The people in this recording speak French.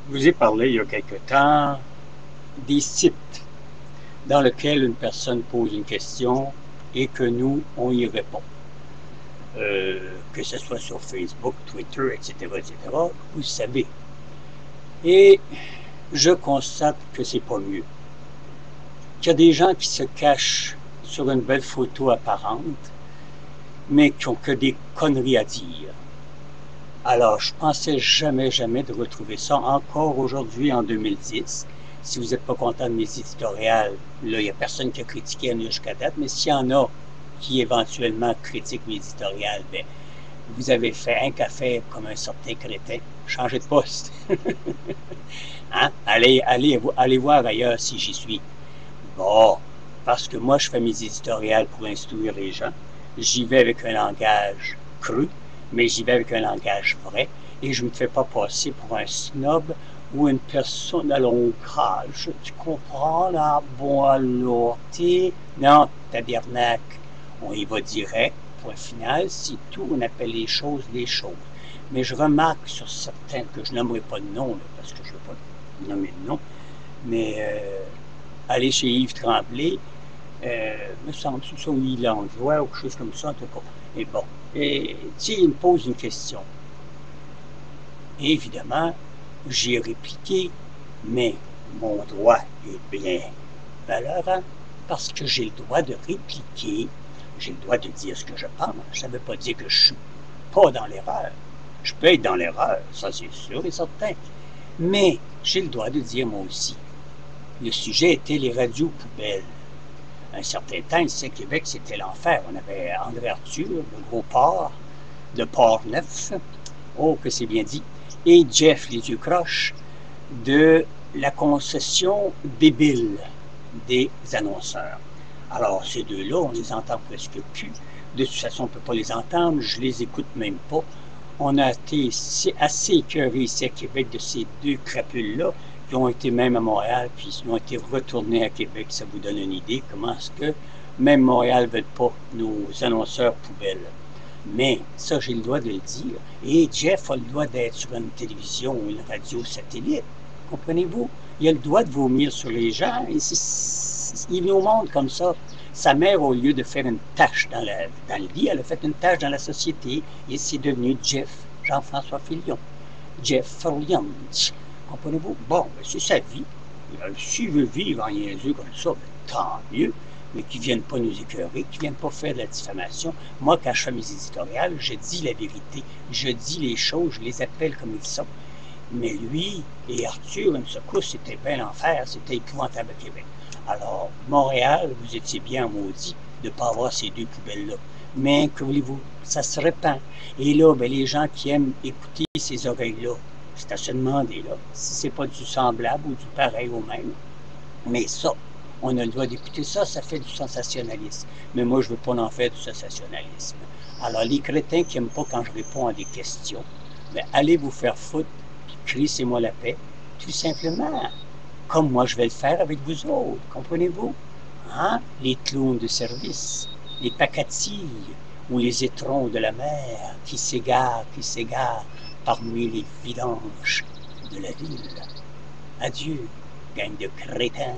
Je vous ai parlé il y a quelque temps des sites dans lesquels une personne pose une question et que nous, on y répond. Que ce soit sur Facebook, Twitter, etc., etc., vous savez. Et je constate que c'est pas mieux. Qu'il y a des gens qui se cachent sur une belle photo apparente, mais qui ont que des conneries à dire. Alors, je pensais jamais, jamais de retrouver ça encore aujourd'hui en 2010. Si vous n'êtes pas content de mes éditoriales, là, il n'y a personne qui a critiqué Anu jusqu'à date, mais s'il y en a qui éventuellement critiquent mes éditoriales, ben, vous avez fait un café comme un certain crétin. Changez de poste. Hein? Allez voir ailleurs si j'y suis. Bon, parce que moi, je fais mes éditoriales pour instruire les gens. J'y vais avec un langage cru, mais j'y vais avec un langage vrai, et je ne me fais pas passer pour un snob ou une personne à l'ancrage. Tu comprends, là? Bon, alors, non, tabernacle. On y va direct, point final, c'est tout, on appelle les choses des choses. Mais je remarque sur certains, que je nommerai pas de nom, là, parce que je ne veux pas nommer de nom, mais aller chez Yves Tremblay, me semble que c'est ça où il envoie ou quelque chose comme ça, en tout cas. Et bon, et tu sais, il me pose une question. Et évidemment, j'ai répliqué, mais mon droit est bien valorant, parce que j'ai le droit de répliquer, j'ai le droit de dire ce que je pense. Ça ne veut pas dire que je suis pas dans l'erreur. Je peux être dans l'erreur, ça c'est sûr et certain. Mais j'ai le droit de dire moi aussi. Le sujet était les radios poubelles. Un certain temps, ici à Québec, c'était l'enfer. On avait André Arthur, le gros porc, de Port-Neuf, oh que c'est bien dit, et Jeff, les yeux croches, de la concession débile des annonceurs. Alors, ces deux-là, on les entend presque plus. De toute façon, on ne peut pas les entendre, je les écoute même pas. On a été assez écœurés ici à Québec de ces deux crapules-là, qui ont été même à Montréal, puis ils ont été retournés à Québec. Ça vous donne une idée comment est-ce que même Montréal ne veut pas nos annonceurs poubelles. Mais ça, j'ai le droit de le dire. Et Jeff a le droit d'être sur une télévision ou une radio satellite. Comprenez-vous? Il a le droit de vomir sur les gens. Et il nous montre comme ça. Sa mère, au lieu de faire une tâche dans le lit, elle a fait une tâche dans la société. Et c'est devenu Jeff, Jean-François Filion. Jeff Filion. Comprenez-vous? Bon, ben, c'est sa vie. S'il veut vivre en niaiseux comme ça, ben, tant mieux. Mais qui ne viennent pas nous écœurer, qui ne viennent pas faire de la diffamation. Moi, quand je fais mes éditoriales, je dis la vérité. Je dis les choses, je les appelle comme ils sont. Mais lui et Arthur, une secousse, c'était bien l'enfer, c'était épouvantable à Québec. Alors, Montréal, vous étiez bien maudit de ne pas avoir ces deux poubelles-là. Mais, que voulez-vous, ça se répand. Et là, ben, les gens qui aiment écouter ces oreilles-là, c'est à se demander, là, si c'est pas du semblable ou du pareil au même. Mais ça, on a le droit d'écouter ça, ça fait du sensationnalisme. Mais moi, je ne veux pas en faire du sensationnalisme. Alors, les crétins qui n'aiment pas quand je réponds à des questions, ben, allez vous faire foutre, puis crissez-moi la paix, tout simplement. Comme moi, je vais le faire avec vous autres, comprenez-vous? Hein? Les clowns de service, les pacatilles ou les étrons de la mer qui s'égarent parmi les vidanges de la ville. Adieu, gang de crétins.